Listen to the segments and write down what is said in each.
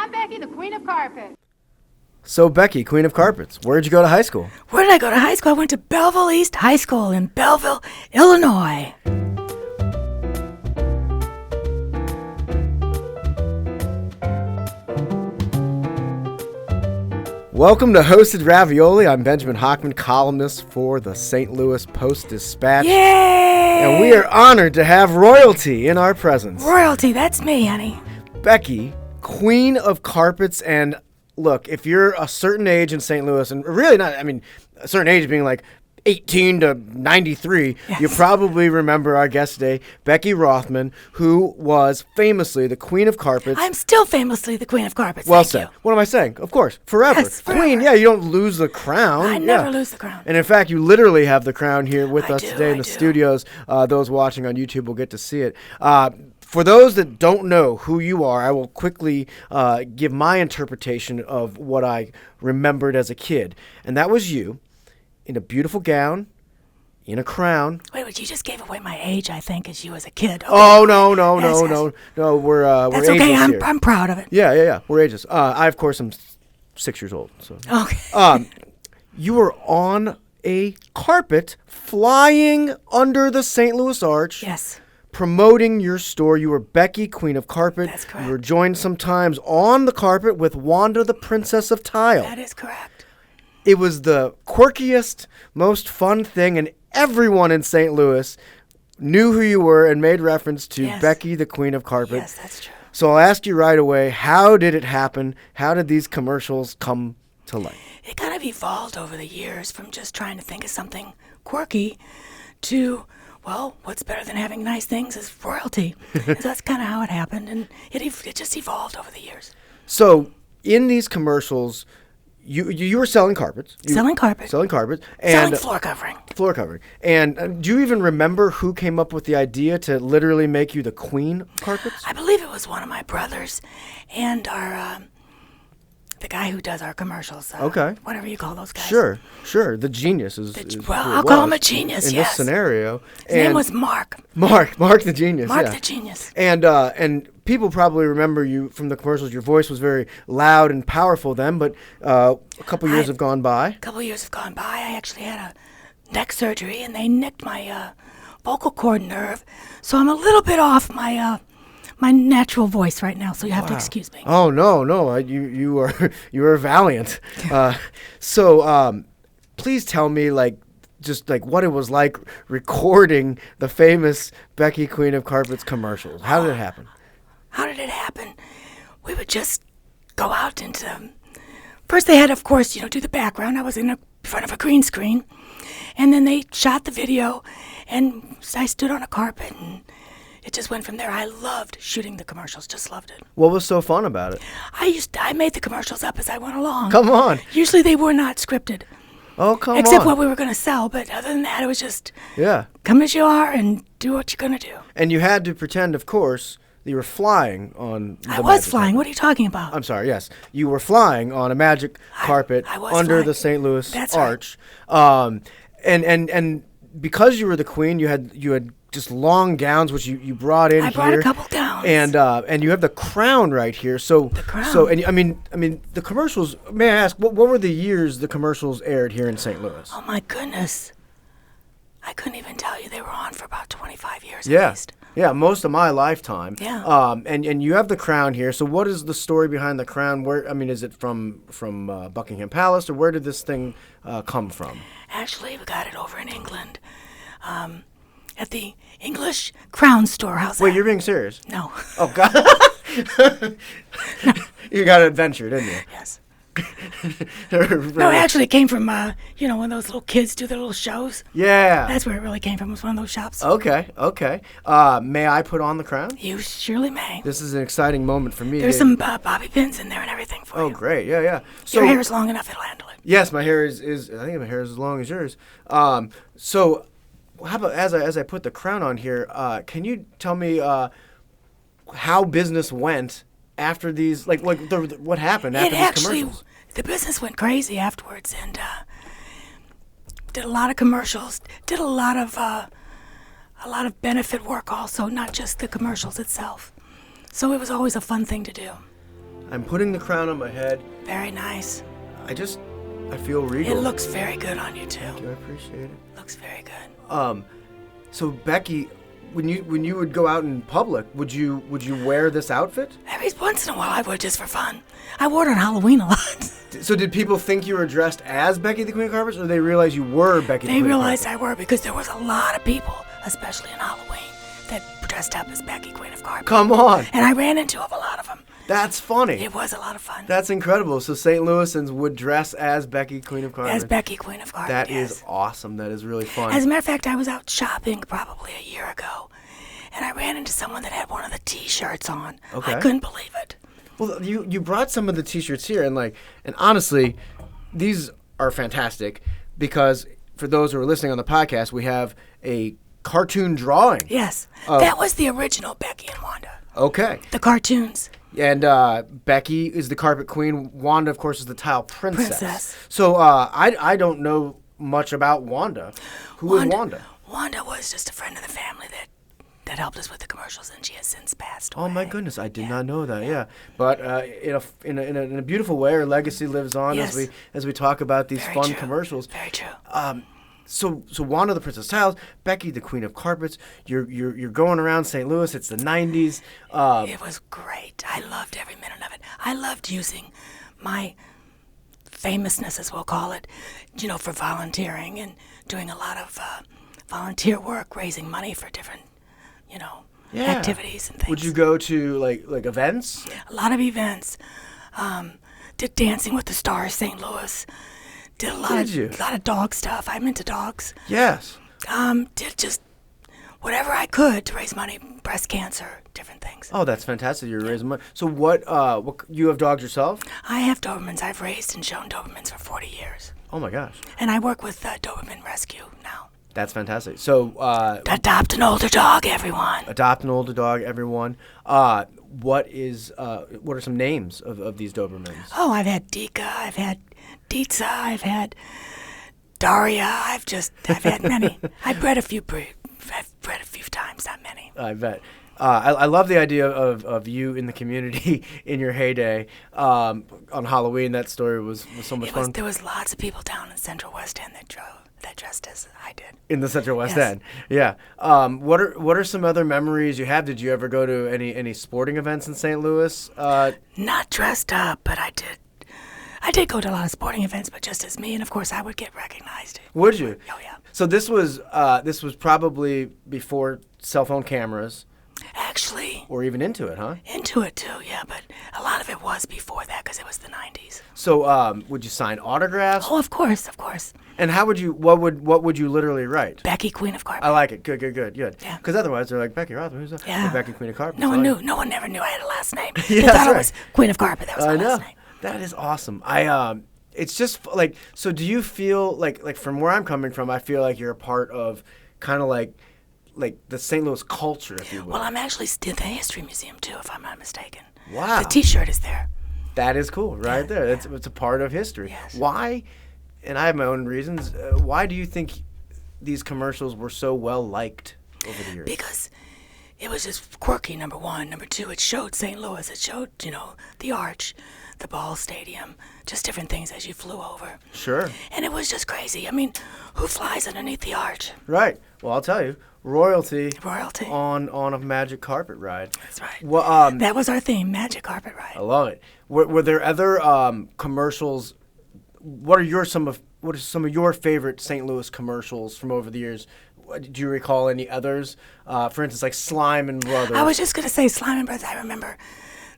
I'm Becky, the Queen of Carpet. So, Becky, Queen of Carpets, where'd you go to high school? Where did I go to high school? I went to Belleville East High School in Belleville, Illinois. Welcome to Hosted Ravioli. I'm Benjamin Hockman, columnist for the St. Louis Post-Dispatch. Yay! And we are honored to have royalty in our presence. Royalty, that's me, honey. Becky, Queen of Carpets, and look, if you're a certain age in St. Louis, and really not, I mean, a certain age being like 18 to 93, yes. You probably remember our guest today, Becky Rothman, who was famously the Queen of Carpets. I'm still famously the Queen of Carpets. Well Thank said. you. What am I saying? Of course, forever. Yes, forever. Queen, yeah, you don't lose the crown. I never lose the crown. And in fact, you literally have the crown here with I us do, today in I the do. studios. Those watching on YouTube will get to see it. For those that don't know who you are, I will quickly give my interpretation of what I remembered as a kid. And that was you in a beautiful gown, in a crown. Wait, you just gave away my age, I think, as you as a kid. Okay. Oh, no. We're That's ageless okay, here. I'm proud of it. Yeah. We're ageless. I, of course, am 6 years old. So. Okay. You were on a carpet flying under the St. Louis Arch. Yes. Promoting your store. You were Becky, Queen of Carpet. That's correct. You were joined sometimes on the carpet with Wanda, the Princess of Tile. That is correct. It was the quirkiest, most fun thing, and everyone in St. Louis knew who you were and made reference to Yes. Becky, the Queen of Carpet. Yes, that's true. So I'll ask you right away, how did it happen? How did these commercials come to life? It kind of evolved over the years from just trying to think of something quirky to, well, what's better than having nice things is royalty. So that's kind of how it happened, and it just evolved over the years. So in these commercials, you were selling carpets. Selling carpet. Selling carpets. Selling And floor covering. floor covering. And do you even remember who came up with the idea to literally make you the Queen of Carpets? I believe it was one of my brothers and our, the guy who does our commercials. Okay. Whatever you call those guys. Sure. The genius is Well, who it I'll call him was a genius, in yes. this scenario. His name was Mark. Mark the genius. Mark yeah. the genius. And people probably remember you from the commercials. Your voice was very loud and powerful then, but a couple years have gone by. A couple years have gone by. I actually had a neck surgery, and they nicked my vocal cord nerve, so I'm a little bit off my my natural voice right now. So you have to excuse me. Oh no, you are valiant. So please tell me just what it was like recording the famous Becky Queen of Carpets commercials. How did it happen? How did it happen? We would just go out into them. First they had, of course, do the background. I was in front of a green screen. And then they shot the video, and I stood on a carpet, and it just went from there. I loved shooting the commercials, just loved it. What was so fun about it? I made the commercials up as I went along. Come on. Usually they were not scripted. Oh, come on. Except what we were going to sell, but other than that, it was just come as you are and do what you're going to do. And you had to pretend, of course, that you were flying on the I was magic flying. carpet. What are you talking about? I'm sorry, yes. You were flying on a magic carpet I was under flying. the St. Louis That's right. Arch. And because you were the queen, you had just long gowns, which you brought in I here. brought a couple gowns. And you have the crown right here. So The crown. So and I mean the commercials. May I ask what were the years the commercials aired here in St. Louis? Oh my goodness. I couldn't even tell you. They were on for about 25 years at Yeah. least. Yeah, most of my lifetime. Yeah. And you have the crown here. So what is the story behind the crown? Is it from Buckingham Palace, or where did this thing come from? Actually, we got it over in England. At the English Crown Store. How's Wait, that? you're being serious? No. Oh God! You got an adventure, didn't you? Yes. No, actually, it came from, when those little kids do their little shows. Yeah. That's where it really came from, was one of those shops. Okay. May I put on the crown? You surely may. This is an exciting moment for me. There's some bobby pins in there and everything for you. Oh, great. Yeah. So Your hair's long enough, it'll handle it. yes, my hair is. I think my hair is as long as yours. So, how about as I put the crown on here? Can you tell me how business went after these? What happened after these commercials? The business went crazy afterwards, and did a lot of commercials. Did a lot of benefit work also, not just the commercials itself. So it was always a fun thing to do. I'm putting the crown on my head. Very nice. I feel regal. It looks very good on you too. Thank you, I appreciate it. Looks very good. So Becky, when you would go out in public, would you wear this outfit? Every once in a while, I would just for fun. I wore it on Halloween a lot. So did people think you were dressed as Becky the Queen of Carpets, or they realized you were Becky the They Queen realized of I were because there was a lot of people, especially in Halloween, that dressed up as Becky Queen of Carpets. Come on. And I ran into a lot of them. That's funny. It was a lot of fun. That's incredible. So St. Louisans would dress as Becky Queen of Carpets. As Becky Queen of Carpets. That yes. is awesome. That is really fun. As a matter of fact, I was out shopping probably a year ago, and I ran into someone that had one of the T-shirts on. Okay. I couldn't believe it. Well, you brought some of the T-shirts here, and honestly, these are fantastic because for those who are listening on the podcast, we have a cartoon drawing. Yes, that was the original Becky and Wanda. Okay. The cartoons. And Becky is the carpet queen. Wanda, of course, is the tile princess. So I don't know much about Wanda. Who is Wanda? Wanda was just a friend of the family that helped us with the commercials, and she has since passed away. Oh my goodness, I did not know that. Yeah, but in a beautiful way, her legacy lives on as we talk about these Very fun true. commercials. Very true. So Wanda the Princess Tiles, Becky the Queen of Carpets. You're going around St. Louis. It's the '90s. It was great. I loved every minute of it. I loved using my famousness, as we'll call it, for volunteering and doing a lot of volunteer work, raising money for different, activities and things. Would you go to like events? A lot of events. Did Dancing with the Stars, St. Louis. Did a lot of dog stuff. I'm into dogs. Yes. Did just whatever I could to raise money, breast cancer, different things. Oh, that's fantastic. You're raising money. So what you have dogs yourself? I have Dobermans. I've raised and shown Dobermans for 40 years. Oh my gosh. And I work with Doberman Rescue now. That's fantastic. So adopt an older dog, everyone. Adopt an older dog, everyone. What are some names of these Dobermans? Oh, I've had Dika, I've had Dietza, I've had Daria. I've had many. I've bred a few times, not many. I bet. I love the idea of you in the community in your heyday. On Halloween, that story was so much fun. There was lots of people down in Central West End that dressed as I did. In the Central West Yes. End, yeah. What are some other memories you have? Did you ever go to any sporting events in St. Louis? Not dressed up, but I did. I did go to a lot of sporting events, but just as me, and of course I would get recognized. Would you? Oh yeah. So this was probably before cell phone cameras, Actually, or even into it, huh? into it too, yeah. But a lot of it was before that because it was the '90s. So would you sign autographs? Oh, of course, of course. And how would you? What would you literally write? Becky, Queen of Carpet. I like it. Good. Yeah. Because otherwise they're like Becky Rothman. Who's that? Yeah. Or Becky Queen of Carpet. No one knew. No one never knew I had a last name. Yeah, They that's thought right. I was Queen of Carpet. That was my I know. last name. That is awesome. It's just like, so do you feel like from where I'm coming from, I feel like you're a part of kind of like the St. Louis culture, if you will. Well, I'm actually still at the History Museum too, if I'm not mistaken. Wow. The T-shirt is there. That is cool, right there. Yeah. It's a part of history. Yes. Why, and I have my own reasons, why do you think these commercials were so well liked over the years? Because it was just quirky, number one. Number two, it showed St. Louis. It showed, the Arch, the Ball Stadium, just different things as you flew over. Sure. And it was just crazy. I mean, who flies underneath the Arch? Right. Well, I'll tell you, royalty on a magic carpet ride. That's right. Well, that was our theme, Magic Carpet Ride. I love it. Were there other commercials? What are some of your favorite St. Louis commercials from over the years? Do you recall any others? For instance, like Slime and Brothers. I was just going to say Slime and Brothers. I remember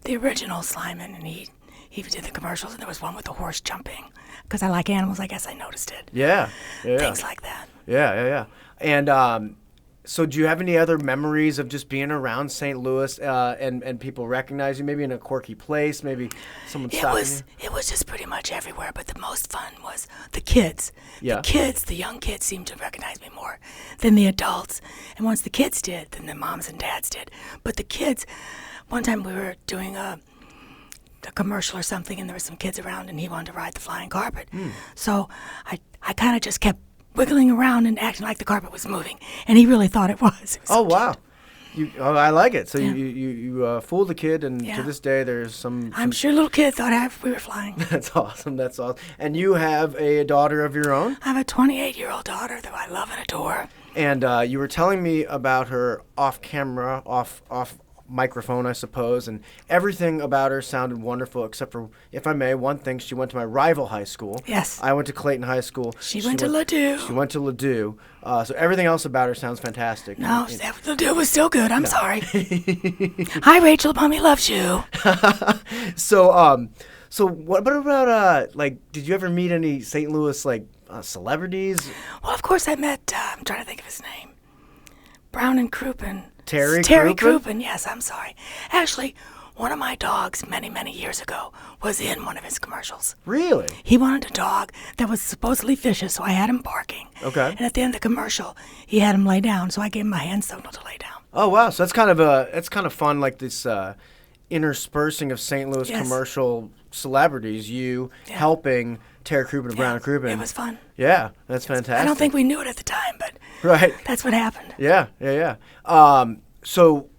the original Slyman, and he did the commercials, and there was one with the horse jumping. Because I like animals, I guess I noticed it. Yeah. Things like that. Yeah. And so do you have any other memories of just being around St. Louis and people recognize you, maybe in a quirky place, maybe someone stopping you? It was just pretty much everywhere, but the most fun was the kids. Yeah. The young kids seemed to recognize me more than the adults. And once the kids did, then the moms and dads did. But the kids, one time we were doing a commercial or something, and there were some kids around, and he wanted to ride the flying carpet. So I kind of just kept wiggling around and acting like the carpet was moving, and he really thought it was. It was so Oh, wow. cute. I like it. So you fooled the kid, and Yeah. to this day, there's some. I'm sure little kid thought we were flying. That's awesome. That's awesome. And you have a daughter of your own? I have a 28-year-old daughter that I love and adore. And you were telling me about her off camera, off microphone, I suppose, and everything about her sounded wonderful, except for, if I may, one thing. She went to my rival high school. Yes. I went to Clayton High School. She went to Ladue. She went to Ladue. So everything else about her sounds fantastic. No, Ladue was still good. I'm sorry. Hi, Rachel. Mommy loves you. So what about did you ever meet any St. Louis celebrities? Well, of course I met. I'm trying to think of his name. Brown and Crouppen. Terry Crouppen. Yes, I'm sorry. Actually, one of my dogs many years ago was in one of his commercials. Really? He wanted a dog that was supposedly vicious, so I had him barking. Okay. And at the end of the commercial, he had him lay down, so I gave him my hand signal to lay down. Oh wow! So that's kind of fun, like this interspersing of St. Louis commercial celebrities. You helping Terry Crouppen and Brown and Crouppen. It was fun. Yeah, that's fantastic. I don't think we knew it at the time, but that's what happened. Yeah. So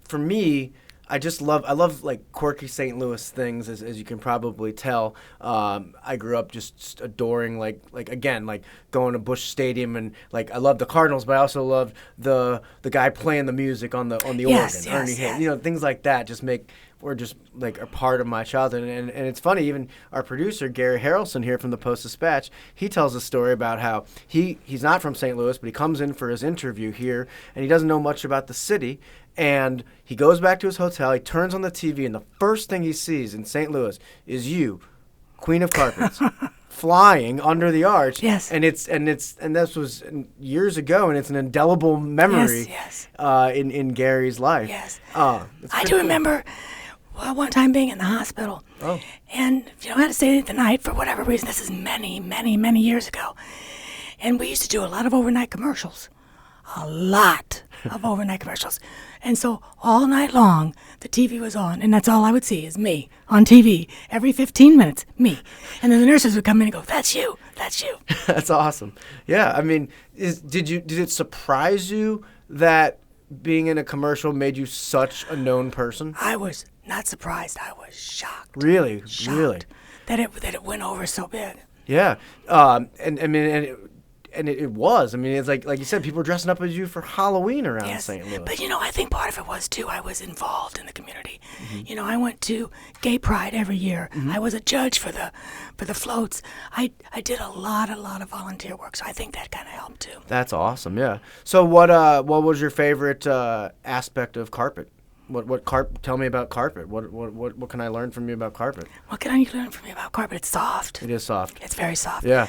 for me, I love like quirky St. Louis things, as you can probably tell. I grew up just adoring like going to Busch Stadium, and like I love the Cardinals, but I also loved the guy playing the music on the organ, Ernie Hayes. Things like that were just like a part of my childhood. And it's funny, even our producer Gary Harrelson here from the Post-Dispatch, he tells a story about how he's not from St. Louis, but he comes in for his interview here, and he doesn't know much about the city. And he goes back to his hotel, he turns on the TV, and the first thing he sees in St. Louis is you, Queen of Carpets, flying under the arch. Yes. And this was years ago, and it's an indelible memory in Gary's life. Yes. I do remember one time being in the hospital. Oh. And I had to stay the night for whatever reason. This is many years ago. And we used to do a lot of overnight commercials. A lot of overnight commercials. And so all night long, the TV was on, and that's all I would see is me on TV. Every 15 minutes, me. And then the nurses would come in and go, that's you. That's awesome. Yeah, I mean, did it surprise you that being in a commercial made you such a known person? I was not surprised. I was shocked. Really? Shocked Really? That it went over so big. Yeah. And it was. I mean, it's like you said, people were dressing up as you for Halloween around St. Louis. But I think part of it was too, I was involved in the community. Mm-hmm. I went to Gay Pride every year. Mm-hmm. I was a judge for the floats. I did a lot of volunteer work, so I think that kind of helped too. That's awesome. Yeah. So what was your favorite aspect of carpet? Tell me about carpet. What can I learn from you about carpet? What can you learn from me about carpet? It's soft. It is soft. It's very soft. Yeah.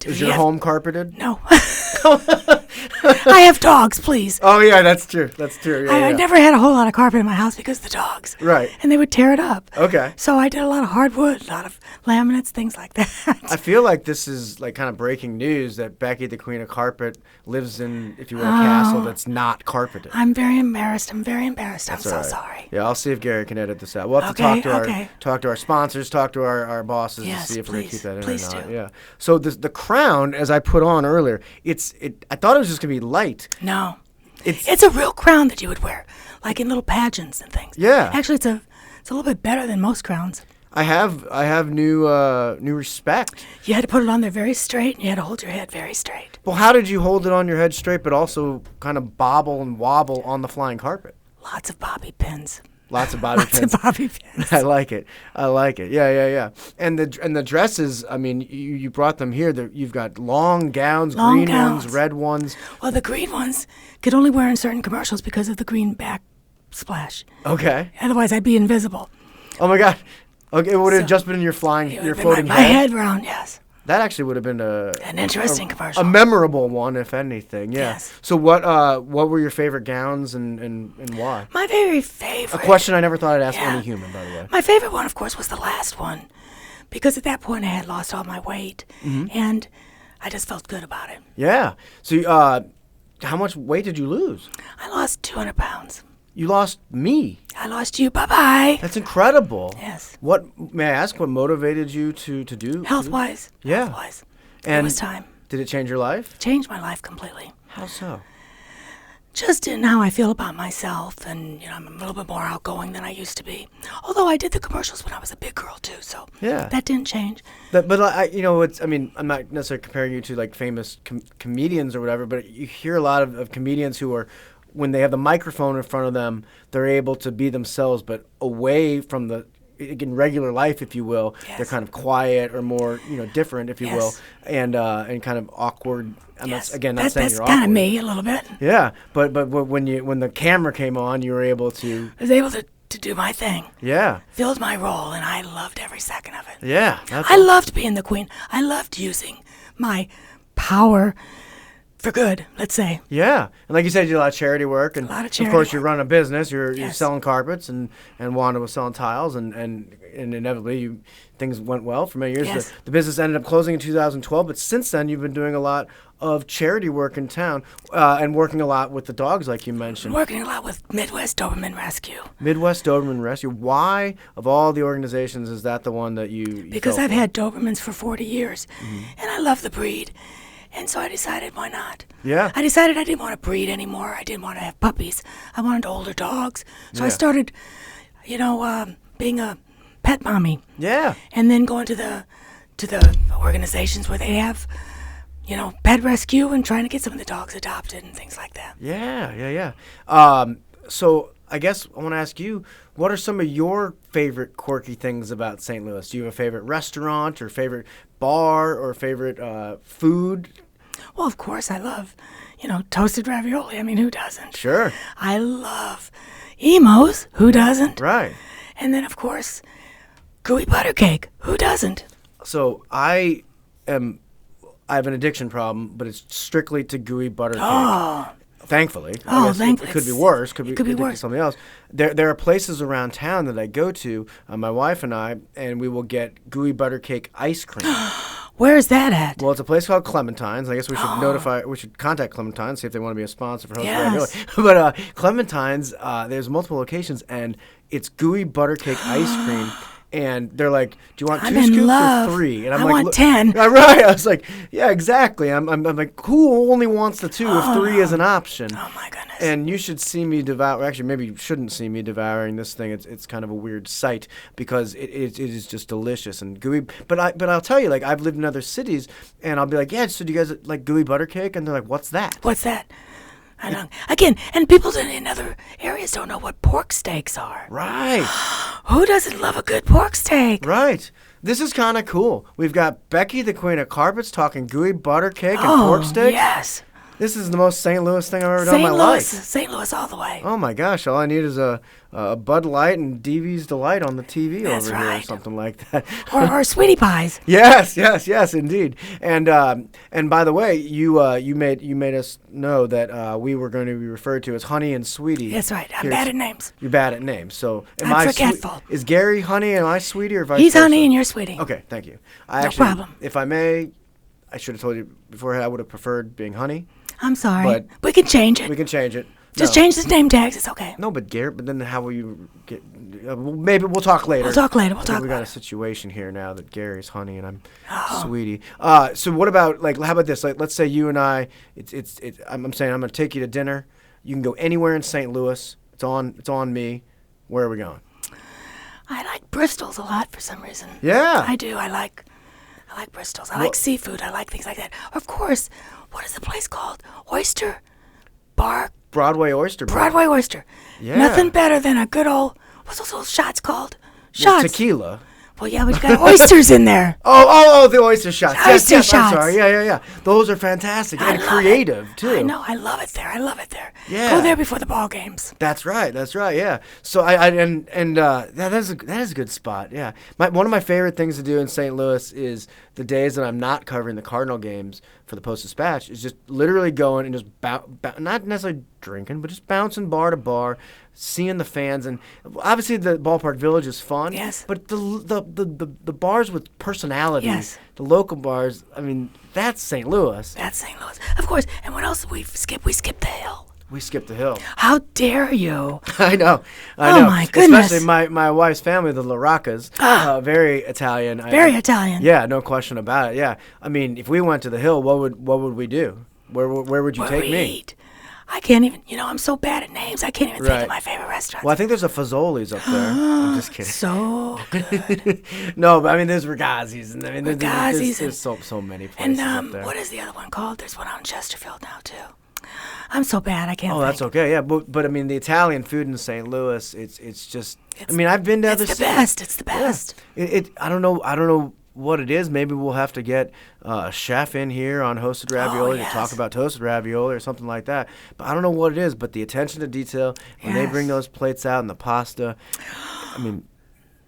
Is your home carpeted? No. I have dogs, please. Oh yeah, that's true. Yeah, I never had a whole lot of carpet in my house because of the dogs. Right. And they would tear it up. Okay. So I did a lot of hardwood, a lot of laminates, things like that. I feel like this is like kind of breaking news that Becky, the Queen of Carpet, lives in, if you will, a castle that's not carpeted. I'm very embarrassed. I'm so right. sorry. Yeah, I'll see if Gary can edit this out. We'll have to talk to our sponsors, talk to our bosses, to see if we're going to keep that in or not. Do. Yeah. So the crown, as I put on earlier, I thought it was just going to be light. No. It's a real crown that you would wear, like in little pageants and things. Yeah. Actually, it's a little bit better than most crowns. I have new respect. You had to put it on there very straight, and you had to hold your head very straight. Well, how did you hold it on your head straight, but also kind of bobble and wobble on the flying carpet? Lots of bobby pins. Lots of bobby pins. Lots of bobby pins. I like it. Yeah. And the dresses, I mean, you brought them here. You've got long gowns, green ones, red ones. Well, the green ones could only wear in certain commercials because of the green backsplash. Okay. Otherwise, I'd be invisible. Oh my God. Okay, it would have just been your floating head. My head round, yes. That actually would have been an interesting commercial. A memorable one, if anything. Yeah. Yes. So what were your favorite gowns and why? My very favorite. A question I never thought I'd ask any human, by the way. My favorite one, of course, was the last one, because at that point I had lost all my weight, and I just felt good about it. Yeah. So how much weight did you lose? I lost 200 pounds. You lost me. I lost you. Bye-bye. That's incredible. Yes. May I ask what motivated you to do? Health-wise. Yeah. Health-wise. And it was time. Did it change your life? Changed my life completely. How so? just in how I feel about myself, and I'm a little bit more outgoing than I used to be. Although I did the commercials when I was a big girl too, so that didn't change. But I'm not necessarily comparing you to like famous comedians or whatever, but you hear a lot of comedians who are, when they have the microphone in front of them, they're able to be themselves, but away from in regular life, if you will, they're kind of quiet or more, different, if you will, and kind of awkward. Not saying you're awkward. That's kind of me a little bit. Yeah, but when the camera came on, you were able to. I was able to do my thing. Yeah. Filled my role, and I loved every second of it. Yeah. I loved being the queen. I loved using my power for good, let's say. Yeah. And like you said, you did a lot of charity work. And of course, you run a business. You're selling carpets, and Wanda was selling tiles, and inevitably things went well for many years. Yes. The business ended up closing in 2012, but since then you've been doing a lot of charity work in town and working a lot with the dogs, like you mentioned. Working a lot with Midwest Doberman Rescue. Midwest Doberman Rescue. Why, of all the organizations, is that the one that you Because I've had Dobermans for 40 years, and I love the breed. And so I decided, why not? Yeah. I decided I didn't want to breed anymore. I didn't want to have puppies. I wanted older dogs. So I started, being a pet mommy. Yeah. And then going to the organizations where they have, pet rescue and trying to get some of the dogs adopted and things like that. Yeah. So I guess I want to ask you, what are some of your favorite quirky things about St. Louis? Do you have a favorite restaurant or favorite bar or favorite food? Well, of course, I love, toasted ravioli. I mean, who doesn't? Sure. I love emos. Who doesn't? Right. And then, of course, gooey butter cake. Who doesn't? So I have an addiction problem, but it's strictly to gooey butter cake. Oh. Thankfully. Thankfully. It could be worse. Could be worse. Something else. There are places around town that I go to, my wife and I, and we will get gooey butter cake ice cream. Where is that at? Well, it's a place called Clementine's. I guess we should contact Clementine's, see if they want to be a sponsor for Host Ravioli. But Clementine's, there's multiple locations, and it's gooey butter cake ice cream. And they're like, "Do you want two scoops or 3?" And I'm I like, want 10. Right? I was like, "Yeah, exactly." I'm like, "Who only wants the 2 if 3 is an option?" Oh my goodness! And you should see me devour. Actually, maybe you shouldn't see me devouring this thing. It's kind of a weird sight because it is just delicious and gooey. But I'll tell you, like, I've lived in other cities, and I'll be like, "Yeah, so do you guys like gooey butter cake?" And they're like, "What's that?" What's that? I don't. Again, and people in other areas don't know what pork steaks are. Right. Who doesn't love a good pork steak? Right. This is kind of cool. We've got Becky, the Queen of Carpets, talking gooey butter cake and pork steak. Yes. This is the most St. Louis thing I've ever done in my life. St. Louis all the way. Oh my gosh! All I need is a Bud Light and DV's Delight on the TV That's over here, or right. something like that. Or sweetie pies. Yes, indeed. And by the way, you made us know that we were going to be referred to as Honey and Sweetie. That's right. I'm bad at names. You're bad at names. So I'm forgetful. Is Gary Honey and I Sweetie, or vice He's versa? Honey and you're Sweetie. Okay, thank you. No problem. If I may, I should have told you beforehand. I would have preferred being Honey. I'm sorry. But we can change it. We can change it. Just change the name tags. It's okay. No, but Garrett. But then how will you get? Maybe we'll talk later. We'll talk later. We got a situation here now that Gary's Honey and I'm Oh. Sweetie. So what about how about this? Like, let's say you and I. I'm saying I'm going to take you to dinner. You can go anywhere in St. Louis. It's on me. Where are we going? I like Bristol's a lot for some reason. Yeah. I do. I like Bristol's. I like seafood. I like things like that. Of course. What is the place called? Oyster Bar. Broadway Oyster Bar. Broadway Oyster. Yeah. Nothing better than a good old. What's those old shots called? Well, Shots. tequila. Well, yeah, but you got oysters in there. Oh, the oyster shots. Oyster yes, I'm shots. sorry. Yeah. Those are fantastic and creative too. I know. I love it there. Yeah. Go there before the ball games. That's right. Yeah. So that is a good spot. Yeah. One of my favorite things to do in St. Louis is the days that I'm not covering the Cardinal games for the Post-Dispatch is just literally going and just not necessarily drinking, but just bouncing bar to bar, seeing the fans, and obviously the Ballpark Village is fun. Yes. But the bars with personality, Yes. the local bars. I mean, that's St. Louis. That's St. Louis. Of course. And what else did we skip? We skipped the hill. We skipped the hill. How dare you? I know. Oh, my goodness. Especially my wife's family, the Laracas, very Italian. Very Italian. Yeah, no question about it. Yeah, I mean, if we went to the hill, what would we do? Where would you take me? Eat? I can't even, I'm so bad at names. I can't even think Right. of my favorite restaurants. Well, I think there's a Fazoli's up there. I'm just kidding. So good. No, but I mean, there's Ragazzi's, and I mean, Ragazzi's there's so many places And up there. what is the other one called? There's one out in Chesterfield now, too. I'm so bad, I can't Oh, think. that's okay. Yeah, but I mean, the Italian food in St. Louis, it's just. I mean, I've been to other It's the cities. best. It's the Yeah. best. I don't know what it is. Maybe we'll have to get a chef in here on Hosted Ravioli to yes. talk about toasted ravioli or something like that. But I don't know what it is. But the attention to detail when they bring Yes. those plates out and the pasta, I mean,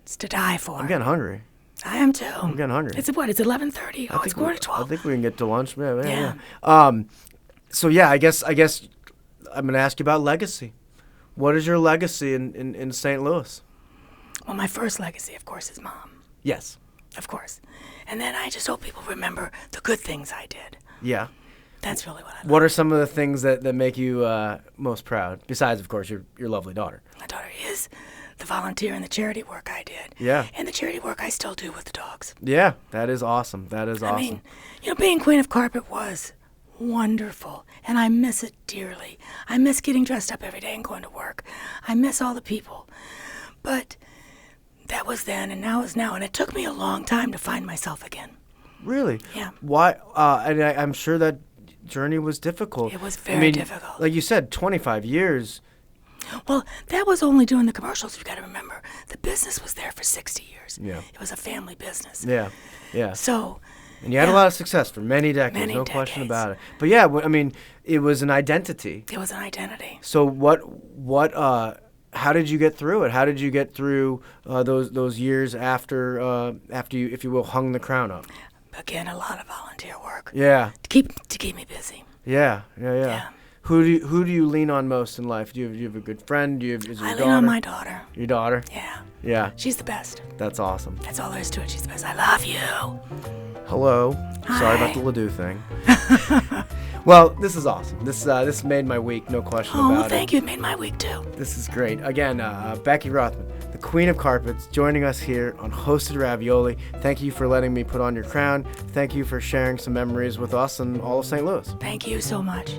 It's to die for. I'm getting hungry. I am too. I'm getting hungry. It's what? It's 11:30. Oh, it's quarter to 12. I think we can get to lunch. Yeah. Yeah. So yeah, I guess I'm gonna ask you about legacy. What is your legacy in St. Louis? Well, my first legacy, of course, is Mom. Yes. Of course. And then I just hope people remember the good things I did. Yeah. That's really what I love. What are some of the things that make you most proud? Besides, of course, your lovely daughter. My daughter is the volunteer and the charity work I did. Yeah. And the charity work I still do with the dogs. Yeah, that is awesome. That is awesome. I mean, being Queen of Carpet was wonderful, and I miss it dearly. I miss getting dressed up every day and going to work. I miss all the people. But that was then, and now is now, and it took me a long time to find myself again. Really? Yeah. Why? And I'm sure that journey was difficult. It was very difficult. Like you said, 25 years. Well, that was only doing the commercials. You got to remember, the business was there for 60 years. Yeah. It was a family business. Yeah. Yeah. So. And you had a lot of success for many decades, Many no question decades. about it. But yeah, I mean, it was an identity. It was an identity. So how did you get through it? How did you get through those years after you, if you will, hung the crown up? Again, a lot of volunteer work Yeah. to keep me busy. Yeah. Yeah. Who do you lean on most in life? Do you have a good friend? Is it your I daughter? lean on my daughter. Your daughter? Yeah. Yeah. She's the best. That's awesome. That's all there is to it. She's the best. I love you. Hello. Sorry about Hi. the Ledoux thing. Well, this is awesome. This made my week, no question Oh, about well, it. thank you. It made my week, too. This is great. Again, Becky Rothman, the Queen of Carpets, joining us here on Hosted Ravioli. Thank you for letting me put on your crown. Thank you for sharing some memories with us and all of St. Louis. Thank you so much.